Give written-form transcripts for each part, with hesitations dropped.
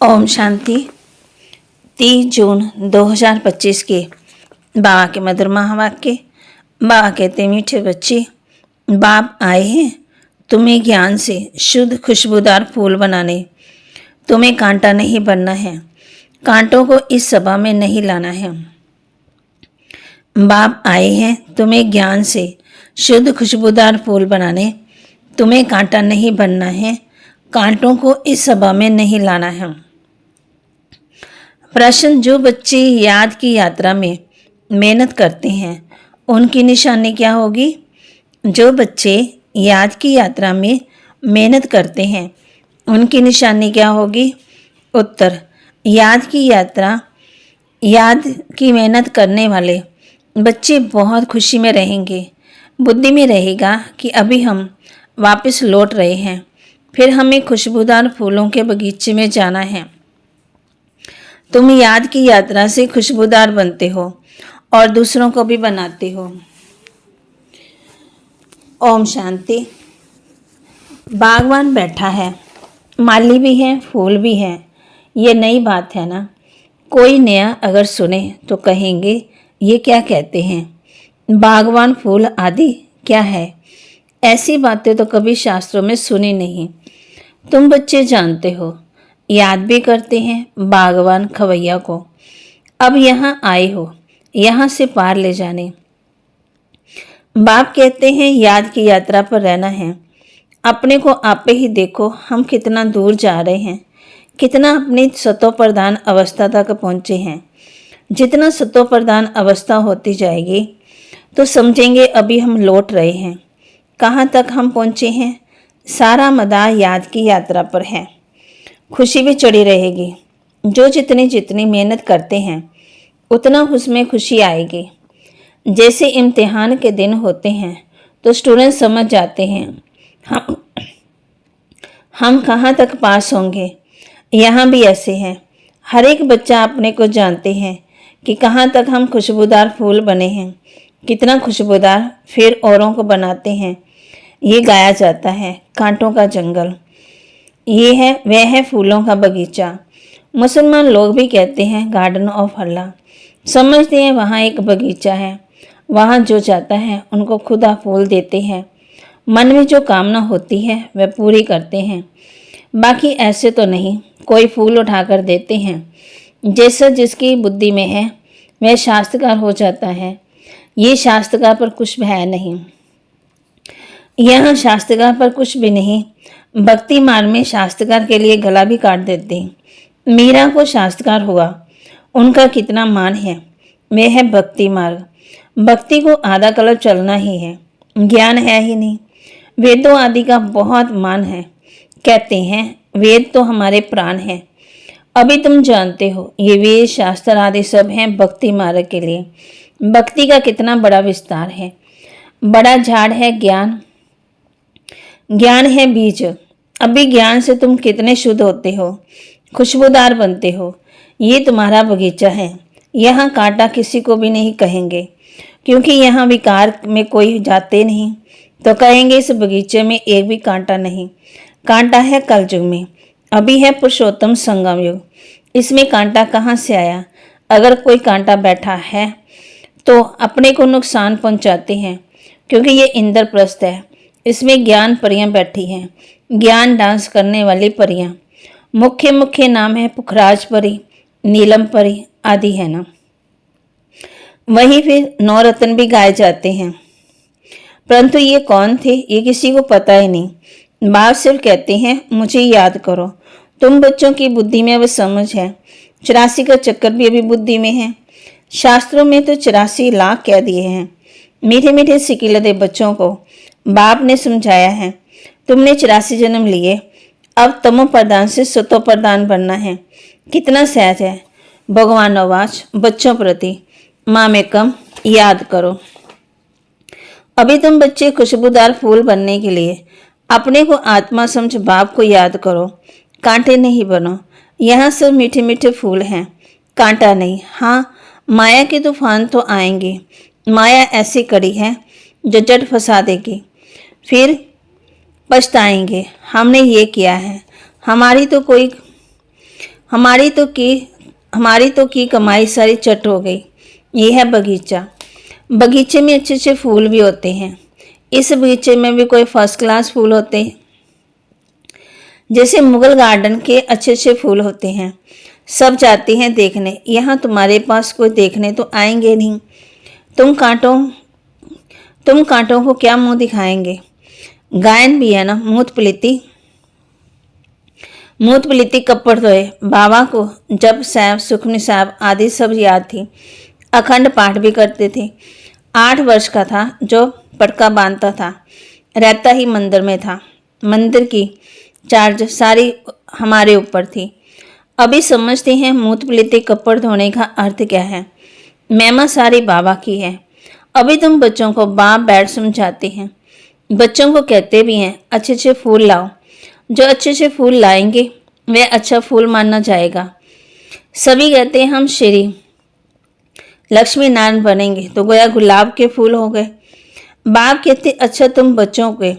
ओम शांति। 30 जून 2025 के बाबा के मधुर महावाक्य। बाबा कहते, मीठे बच्चे, बाप आए हैं तुम्हें ज्ञान से शुद्ध खुशबूदार फूल बनाने। तुम्हें कांटा नहीं बनना है, कांटों को इस सभा में नहीं लाना है। बाप आए हैं तुम्हें ज्ञान से शुद्ध खुशबूदार फूल बनाने। तुम्हें कांटा नहीं बनना है, कांटों को इस सभा में नहीं लाना है। प्रश्न, जो बच्चे याद की यात्रा में मेहनत करते हैं उनकी निशानी क्या होगी? जो बच्चे याद की यात्रा में मेहनत करते हैं उनकी निशानी क्या होगी? उत्तर, याद की मेहनत करने वाले बच्चे बहुत खुशी में रहेंगे। बुद्धि में रहेगा कि अभी हम वापस लौट रहे हैं, फिर हमें खुशबूदार फूलों के बगीचे में जाना है। तुम याद की यात्रा से खुशबूदार बनते हो और दूसरों को भी बनाते हो। ओम शांति। बागवान बैठा है, माली भी है, फूल भी है। ये नई बात है ना। कोई नया अगर सुने तो कहेंगे ये क्या कहते हैं, बागवान फूल आदि क्या है? ऐसी बातें तो कभी शास्त्रों में सुनी नहीं। तुम बच्चे जानते हो, याद भी करते हैं बागवान खवैया को। अब यहाँ आए हो यहाँ से पार ले जाने। बाप कहते हैं याद की यात्रा पर रहना है। अपने को आपे ही देखो, हम कितना दूर जा रहे हैं, कितना अपनी सतो प्रधान अवस्था तक पहुँचे हैं। जितना सतो प्रधान अवस्था होती जाएगी तो समझेंगे अभी हम लौट रहे हैं। कहाँ तक हम पहुँचे हैं? सारा मदार याद की यात्रा पर है। खुशी भी चढ़ी रहेगी। जो जितनी मेहनत करते हैं उतना उसमें खुशी आएगी। जैसे इम्तिहान के दिन होते हैं तो स्टूडेंट समझ जाते हैं हम कहाँ तक पास होंगे। यहाँ भी ऐसे हैं। हर एक बच्चा अपने को जानते हैं कि कहाँ तक हम खुशबूदार फूल बने हैं, कितना खुशबूदार, फिर औरों को बनाते हैं। ये गाया जाता है, कांटों का जंगल ये है, वह है फूलों का बगीचा। मुसलमान लोग भी कहते हैं गार्डन ऑफ अल्लाह। समझते हैं वहाँ एक बगीचा है, वहाँ जो जाता है उनको खुदा फूल देते हैं। मन में जो कामना होती है वह पूरी करते हैं। बाकी ऐसे तो नहीं, कोई फूल उठाकर देते हैं। जैसा जिसकी बुद्धि में है वह शास्त्रकार हो जाता है। ये शास्त्रकार पर कुछ है नहीं। यहाँ शास्त्रकार पर कुछ भी नहीं। भक्ति मार्ग में शास्त्रकार के लिए गला भी काट देते हैं। मीरा को शास्त्रकार हुआ, उनका कितना मान है। वह है भक्ति मार्ग। भक्ति को आधा कलप चलना ही है, ज्ञान है ही नहीं। वेदों आदि का बहुत मान है। कहते हैं वेद तो हमारे प्राण हैं। अभी तुम जानते हो ये वेद शास्त्र आदि सब हैं भक्ति मार्ग के लिए। भक्ति का कितना बड़ा विस्तार है। बड़ा झाड़ है ज्ञान, ज्ञान है बीज। अभी ज्ञान से तुम कितने शुद्ध होते हो, खुशबूदार बनते हो। ये तुम्हारा बगीचा है। यहाँ कांटा किसी को भी नहीं कहेंगे, क्योंकि यहाँ विकार में कोई जाते नहीं तो कहेंगे इस बगीचे में एक भी कांटा नहीं। कांटा है कलयुग में, अभी है पुरुषोत्तम संगम युग। इसमें कांटा कहाँ से आया? अगर कोई कांटा बैठा है तो अपने को नुकसान पहुँचाते हैं, क्योंकि ये इंद्रप्रस्थ है। इसमें ज्ञान परियां बैठी हैं, ज्ञान डांस करने वाली परियां। मुख्य नाम है पुखराज परी, नीलम परी आदि है ना। वहीं फिर नवरत्न भी गाए जाते हैं, परंतु ये कौन थे ये किसी को पता ही नहीं। बाप सिर्फ कहते हैं मुझे याद करो। तुम बच्चों की बुद्धि में वह समझ है। 84 का चक्कर भी अभी बुद्धि में है। शास्त्रों में तो 84 लाख कह दिए हैं। मीठे मीठे सिकिलदे बच्चों को बाप ने समझाया है, तुमने 84 जन्म लिए, अब तमो प्रधान से सतो प्रधान बनना है। कितना सहज है। भगवान आवाज बच्चों प्रति माँ में कम याद करो। अभी तुम बच्चे खुशबूदार फूल बनने के लिए अपने को आत्मा समझ बाप को याद करो। कांटे नहीं बनो। यहाँ सब मीठे मीठे फूल हैं, कांटा नहीं। हाँ, माया के तूफान तो आएंगे। माया ऐसी कड़ी है जो जट फंसा देगी, फिर पछताएंगे हमने ये किया है। हमारी तो कोई हमारी तो की कमाई सारी चट हो गई। ये है बगीचा। बगीचे में अच्छे अच्छे फूल भी होते हैं। इस बगीचे में भी कोई फर्स्ट क्लास फूल होते हैं, जैसे मुगल गार्डन के अच्छे अच्छे फूल होते हैं। सब जाते हैं देखने। यहाँ तुम्हारे पास कोई देखने तो आएंगे नहीं। तुम कांटों को क्या मुंह दिखाएंगे। गायन भी है ना, मूत पलीती कपड़ धोए। बाबा को जप साहब, सुखमनी साहब आदि सब याद थी। अखंड पाठ भी करते थे। 8 वर्ष का था जो पटका बांधता था। रहता ही मंदिर में था। मंदिर की चार्ज सारी हमारे ऊपर थी। अभी समझते हैं मूत पलीती कपड़ धोने का अर्थ क्या है। महिमा सारी बाबा की है। अभी तुम बच्चों को बाप बैठ समझाते हैं। बच्चों को कहते भी हैं अच्छे अच्छे फूल लाओ। जो अच्छे अच्छे फूल लाएंगे वह अच्छा फूल माना जाएगा। सभी कहते हैं हम श्री लक्ष्मी नारायण बनेंगे तो गोया गुलाब के फूल हो गए। बाप कहते अच्छा तुम बच्चों के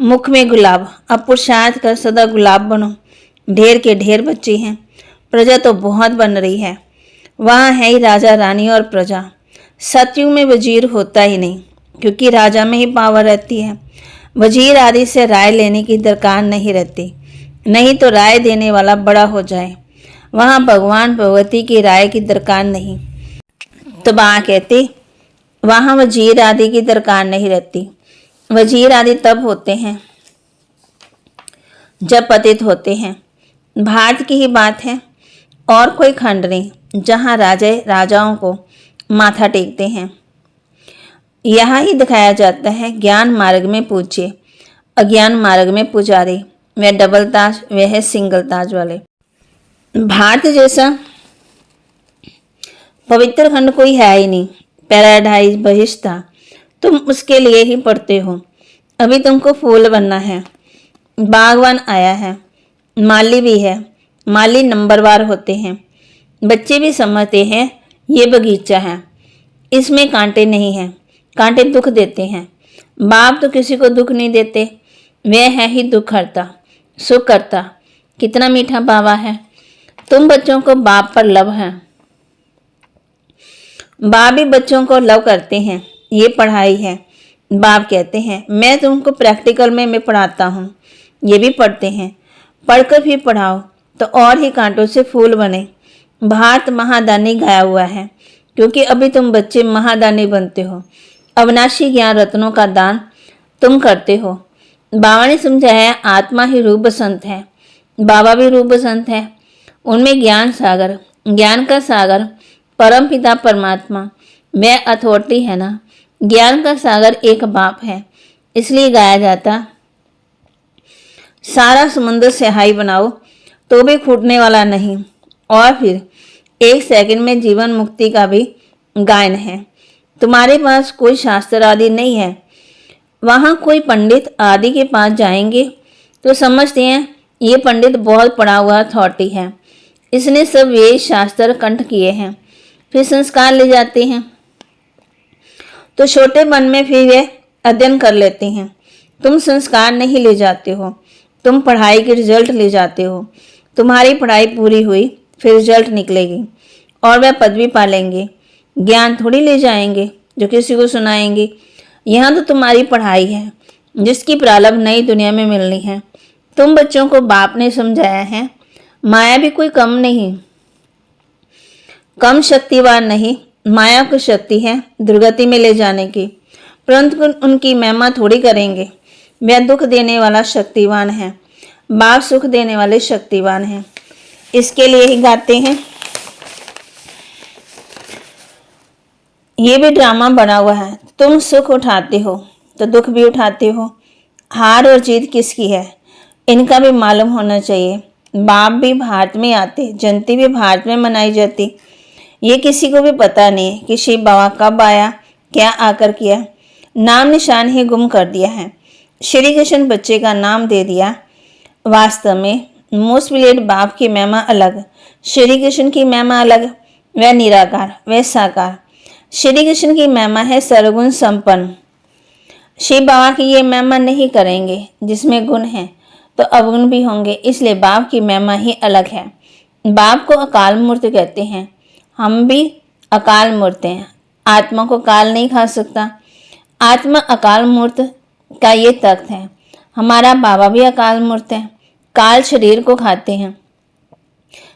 मुख में गुलाब, अब पुरुषार्थ कर सदा गुलाब बनो। ढेर के ढेर बच्चे हैं। प्रजा तो बहुत बन रही है। वहाँ है ही राजा रानी और प्रजा। सतयुग में वजीर होता ही नहीं, क्योंकि राजा में ही पावर रहती है। वजीर आदि से राय लेने की दरकार नहीं रहती, नहीं तो राय देने वाला बड़ा हो जाए। वहाँ भगवान भगवती की राय की दरकार नहीं। तो बा कहते वहाँ वजीर आदि की दरकार नहीं रहती। वजीर आदि तब होते हैं जब पतित होते हैं। भारत की ही बात है, और कोई खंड नहीं जहाँ राजे राजाओं को माथा टेकते हैं। यहाँ ही दिखाया जाता है ज्ञान मार्ग में पूज्य, अज्ञान मार्ग में पुजारी। वह डबल ताज, वह है सिंगल ताज वाले। भारत जैसा पवित्र खंड कोई है ही नहीं। पैराडाइज बहिश्ता तुम उसके लिए ही पढ़ते हो। अभी तुमको फूल बनना है। बागवान आया है, माली भी है। माली नंबरवार होते हैं। बच्चे भी समझते हैं ये बगीचा है, इसमें कांटे नहीं हैं। कांटे दुख देते हैं। बाप तो किसी को दुख नहीं देते। वह है ही दुख हरता, सुख करता। कितना मीठा बाबा है। तुम बच्चों को बाप पर लव है। बाप भी बच्चों को लव करते हैं। ये पढ़ाई है। बाप कहते हैं मैं तुमको प्रैक्टिकल में मैं पढ़ाता हूँ। ये भी पढ़ते हैं। पढ़कर भी पढ़ाओ तो और ही कांटों से फूल बने। भारत महादानी गाया हुआ है, क्योंकि अभी तुम बच्चे महादानी बनते हो। अविनाशी ज्ञान रत्नों का दान तुम करते हो। बाबा ने समझाया आत्मा ही रूप बसंत है। बाबा भी रूप बसंत है। उनमें ज्ञान सागर, ज्ञान का सागर परम पिता परमात्मा वह अथॉरिटी है ना। ज्ञान का सागर एक बाप है, इसलिए गाया जाता सारा समुद्र स्याही बनाओ तो भी फूटने वाला नहीं। और फिर 1 सेकंड में जीवन मुक्ति का भी गायन है। तुम्हारे पास कोई शास्त्र आदि नहीं है। वहाँ कोई पंडित आदि के पास जाएंगे तो समझते हैं ये पंडित बहुत पढ़ा हुआ अथॉरिटी है, इसने सब वेद शास्त्र कंठ किए हैं। फिर संस्कार ले जाते हैं तो छोटे मन में फिर वे अध्ययन कर लेते हैं। तुम संस्कार नहीं ले जाते हो, तुम पढ़ाई के रिजल्ट ले जाते हो। तुम्हारी पढ़ाई पूरी हुई फिर रिजल्ट निकलेगी और वह पदवी पालेंगे। ज्ञान थोड़ी ले जाएंगे जो किसी को सुनाएंगे। यहाँ तो तुम्हारी पढ़ाई है जिसकी प्रारंभ नई दुनिया में मिलनी है। तुम बच्चों को बाप ने समझाया है माया भी कोई कम शक्तिवान नहीं। माया को शक्ति है दुर्गति में ले जाने की, परंतु उनकी महिमा थोड़ी करेंगे। वह दुख देने वाला शक्तिवान है, बाप सुख देने वाले शक्तिवान हैं। इसके लिए ही गाते हैं। ये भी ड्रामा बना हुआ है। तुम सुख उठाते हो तो दुख भी उठाते हो। हार और जीत किसकी है इनका भी मालूम होना चाहिए। बाप भी भारत में आते, जयंती भी भारत में मनाई जाती। ये किसी को भी पता नहीं कि शिव बाबा कब आया, क्या आकर किया। नाम निशान ही गुम कर दिया है। श्री कृष्ण बच्चे का नाम दे दिया। वास्तव में मोस्ट विलेट बाप की महिमा अलग, श्री कृष्ण की महिमा अलग। वह निराकार, वह साकार। श्री कृष्ण की महिमा है सर्वगुण संपन्न। शिव बाबा की ये महिमा नहीं करेंगे। जिसमें गुण है तो अवगुण भी होंगे, इसलिए बाप की महिमा ही अलग है। बाप को अकाल मूर्त कहते हैं। हम भी अकाल मूर्त हैं। आत्मा को काल नहीं खा सकता। आत्मा अकाल मूर्त का ये तख्त है। हमारा बाबा भी अकाल मूर्त है। काल शरीर को खाते हैं।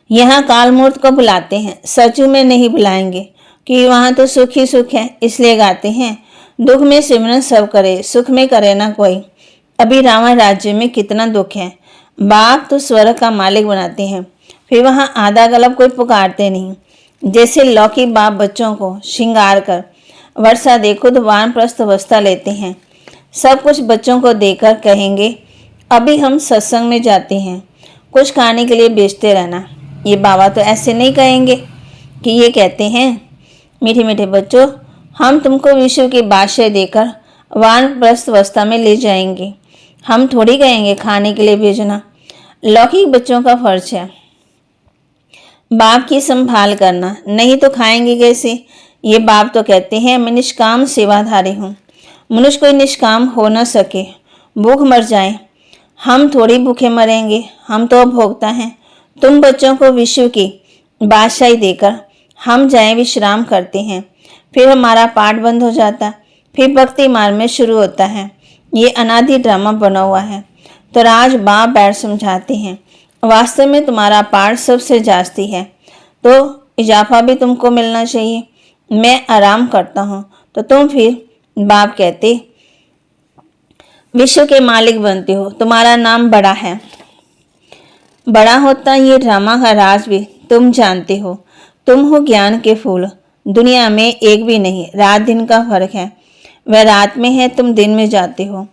यहाँ काल मूर्त को बुलाते हैं, सचू में नहीं बुलाएंगे कि वहाँ तो सुख ही सुख है, इसलिए गाते हैं दुख में सिमरन सब करे, सुख में करे ना कोई। अभी रावण राज्य में कितना दुख है। बाप तो स्वर्ग का मालिक बनाते हैं, फिर वहाँ आधा गलब कोई पुकारते नहीं। जैसे लौकी बाप बच्चों को श्रृंगार कर वर्षा दे खुद वानप्रस्थ अवस्था लेते हैं। सब कुछ बच्चों को देकर कहेंगे अभी हम सत्संग में जाते हैं, कुछ खाने के लिए बेचते रहना। ये बाबा तो ऐसे नहीं कहेंगे कि ये कहते हैं मीठे मीठे बच्चों, हम तुमको विश्व की बादशाह देकर वानप्रस्थ अवस्था में ले जाएंगे। हम थोड़ी कहेंगे खाने के लिए भेजना। लौकिक बच्चों का फर्ज है बाप की संभाल करना, नहीं तो खाएंगे कैसे। ये बाप तो कहते हैं मैं निष्काम सेवाधारी हूँ। मनुष्य कोई निष्काम हो न सके, भूख मर जाए। हम थोड़ी भूखे मरेंगे, हम तो भोगता हैं। तुम बच्चों को विश्व की बादशाही देकर हम जाएं विश्राम करते हैं, फिर हमारा पाठ बंद हो जाता, फिर भक्ति मार्ग में शुरू होता है। ये अनादि ड्रामा बना हुआ है। तो राज बाप बैठ समझाते हैं वास्तव में तुम्हारा पाठ सबसे जास्ती है, तो इजाफा भी तुमको मिलना चाहिए। मैं आराम करता हूँ तो तुम फिर बाप कहते विश्व के मालिक बनते हो, तुम्हारा नाम बड़ा है। बड़ा होता ये ड्रामा का राज भी तुम जानते हो। तुम हो ज्ञान के फूल, दुनिया में एक भी नहीं। रात दिन का फर्क है, वह रात में है, तुम दिन में जाते हो।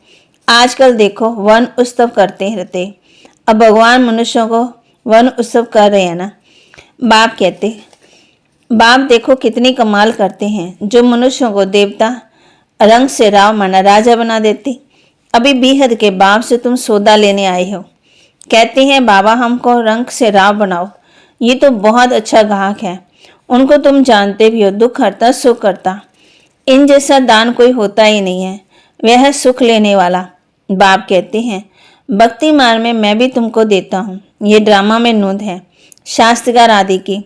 आजकल देखो वन उत्सव करते रहते, अब भगवान मनुष्यों को वन उत्सव कर रहे हैं ना। बाप कहते बाप देखो कितनी कमाल करते हैं, जो मनुष्यों को देवता रंग से राव माना राजा बना देते। अभी बीहद के बाप से तुम सौदा लेने आए हो, कहते हैं बाबा हमको रंग से राव बनाओ। ये तो बहुत अच्छा ग्राहक है, उनको तुम जानते भी हो, दुख करता सुख करता। इन जैसा दान कोई होता ही नहीं है, वह है सुख लेने वाला। बाप कहते हैं भक्ति मार्ग में मैं भी तुमको देता हूँ। ये ड्रामा में नूंद है शास्त्रकार आदि की।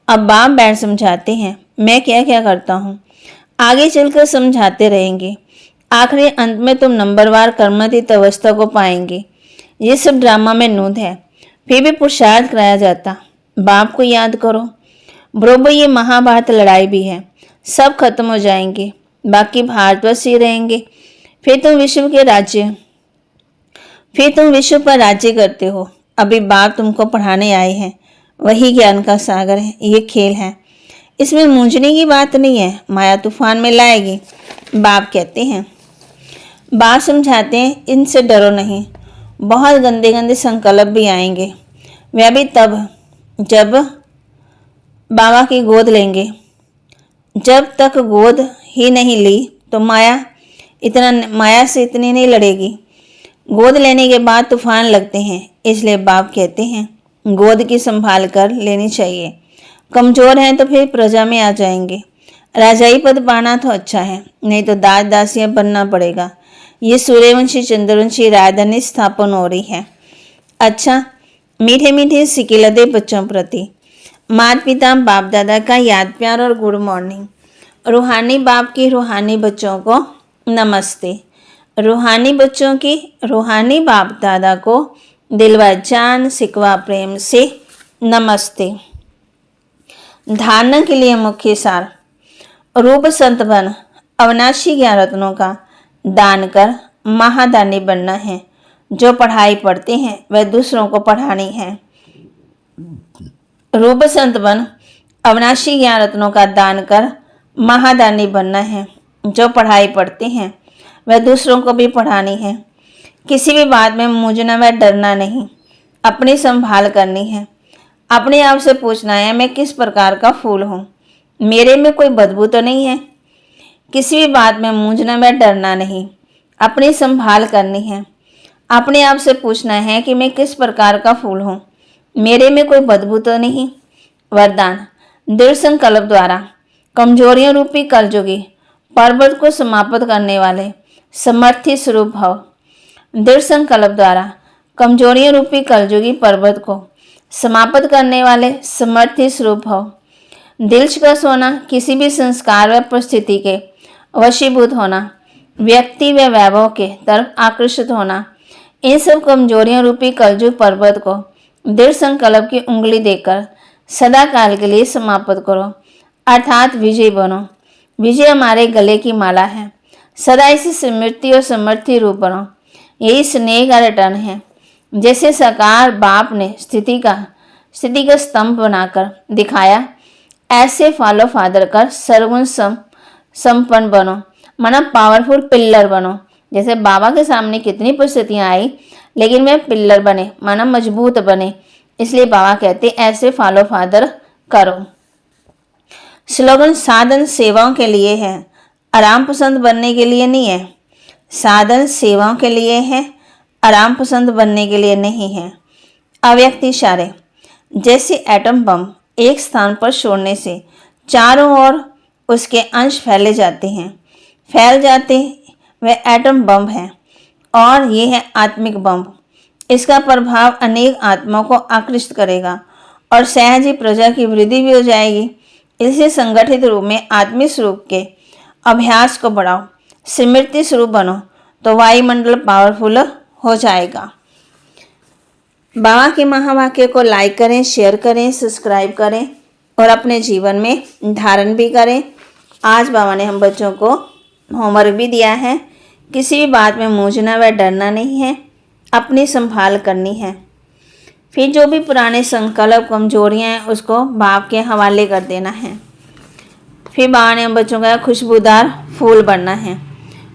अब बाप बैठ समझाते हैं मैं क्या क्या करता हूँ, आगे चलकर समझाते रहेंगे। आखिरी अंत में तुम नंबरवार कर्मातीत अवस्था को पाएंगे। ये सब ड्रामा में नूंद है, फिर भी पुरुषार्थ कराया जाता। बाप को याद करो। बरोबर ये महाभारत लड़ाई भी है, सब खत्म हो जाएंगे, बाकी भारतवर्ष ही रहेंगे। फिर तुम विश्व पर राज्य करते हो। अभी बाप तुमको पढ़ाने आए हैं, वही ज्ञान का सागर है। ये खेल है, इसमें मूंझने की बात नहीं है, माया तूफान में लाएगी। बाप कहते हैं बाप समझाते हैं इनसे डरो नहीं। बहुत गंदे गंदे संकल्प भी आएंगे, वह भी तब जब बाबा की गोद लेंगे। जब तक गोद ही नहीं ली तो माया से इतनी नहीं लड़ेगी। गोद लेने के बाद तूफान लगते हैं, इसलिए बाप कहते हैं गोद की संभाल कर लेनी चाहिए। कमजोर हैं तो फिर प्रजा में आ जाएंगे। राजाई पद पाना तो अच्छा है, नहीं तो दास दासियां बनना पड़ेगा। ये सूर्यवंशी चंद्रवंशी राजधानी स्थापन हो रही है। अच्छा, मीठे मीठे सिकिलदे बच्चों प्रति माता पिता बाप दादा का याद प्यार और गुड मॉर्निंग। रूहानी बाप की रूहानी बच्चों को नमस्ते। रूहानी बच्चों की रूहानी बाप दादा को दिलवा जान सिकवा प्रेम से नमस्ते। धारणा के लिए मुख्य सार। रूप संत बन अविनाशी ज्ञान रत्नों का दान कर महादानी बनना है। जो पढ़ाई पढ़ते हैं वह दूसरों को पढ़ानी है। रूप संत बन अविनाशी ज्ञान रत्नों का दान कर महादानी बनना है। जो पढ़ाई पढ़ते हैं वह दूसरों को भी पढ़ानी है। किसी भी बात में मूंझना व डरना नहीं, अपनी संभाल करनी है। अपने आप से पूछना है मैं किस प्रकार का फूल हूँ, मेरे में कोई बदबू तो नहीं है। किसी भी बात में मूंझना व डरना नहीं, अपनी संभाल करनी है। अपने आप से पूछना है कि मैं किस प्रकार का फूल हूँ, मेरे में कोई बदबू तो नहीं। वरदान। दृढ़ संकल्प द्वारा कमजोरियों रूपी कलजुगी पर्वत को समाप्त करने वाले समर्थी स्वरूप भव। दृढ़ संकल्प द्वारा कमजोरियों रूपी कलजुगी पर्वत को समाप्त करने वाले समर्थी स्वरूप हो। दिलचस्प होना, किसी भी संस्कार व परिस्थिति के वशीभूत होना, व्यक्ति व वैभव के तरफ आकर्षित होना, इन सब कमजोरियों रूपी कलयुग पर्वत को दृढ़ संकल्प की उंगली देकर सदा काल के लिए समाप्त करो, अर्थात विजय बनो। विजय हमारे गले की माला है, सदा इसी स्मृति और समर्थी रूप बनो। यही स्नेह का रिटर्न है। जैसे साकार बाप ने स्थिति का स्तंभ बनाकर दिखाया, ऐसे फॉलो फादर कर सर्वगुण संपन्न बनो, माना पावरफुल पिल्लर बनो। जैसे बाबा के सामने कितनी परिस्थितियां आई, लेकिन वे पिल्लर बने, माना मजबूत बने। इसलिए बाबा कहते ऐसे फॉलो फादर करो। स्लोगन साधन सेवाओं के लिए है, आराम पसंद बनने के लिए नहीं है। साधन सेवाओं के लिए है, आराम पसंद बनने के लिए नहीं है। अव्यक्त इशारे, जैसे एटम बम एक स्थान पर छोड़ने से चारों ओर उसके अंश फैल जाते वह एटम बम है, और ये है आत्मिक बम। इसका प्रभाव अनेक आत्माओं को आकृष्ट करेगा और सहज ही प्रजा की वृद्धि भी हो जाएगी। इसलिए संगठित रूप में आत्मिक स्वरूप के अभ्यास को बढ़ाओ, स्मृति स्वरूप बनो, तो वायुमंडल पावरफुल हो जाएगा। बाबा के महावाक्य को लाइक करें, शेयर करें, सब्सक्राइब करें और अपने जीवन में धारण भी करें। आज बाबा ने हम बच्चों को होमवर्क भी दिया है। किसी भी बात में मूंझना व डरना नहीं है, अपनी संभाल करनी है। फिर जो भी पुराने संकल्प कमजोरियां हैं उसको बाप के हवाले कर देना है। फिर बाबा ने हम बच्चों का खुशबूदार फूल बनना है।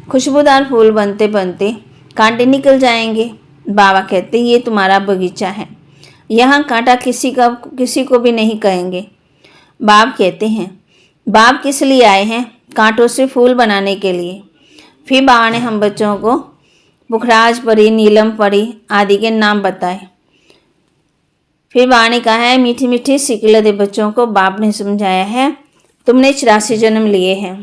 खुशबूदार फूल बनते बनते कांटे निकल जाएंगे। बाबा कहते ये तुम्हारा बगीचा है, यहाँ कांटा किसी को भी नहीं कहेंगे। बाप कहते हैं बाप किस लिए आए हैं? कांटों से फूल बनाने के लिए। फिर बाबा ने हम बच्चों को पुखराज परी, नीलम परी आदि के नाम बताए। फिर बाबा ने कहा है मीठी मीठी सिकलते बच्चों को बाप ने समझाया है, तुमने 84 जन्म लिए हैं।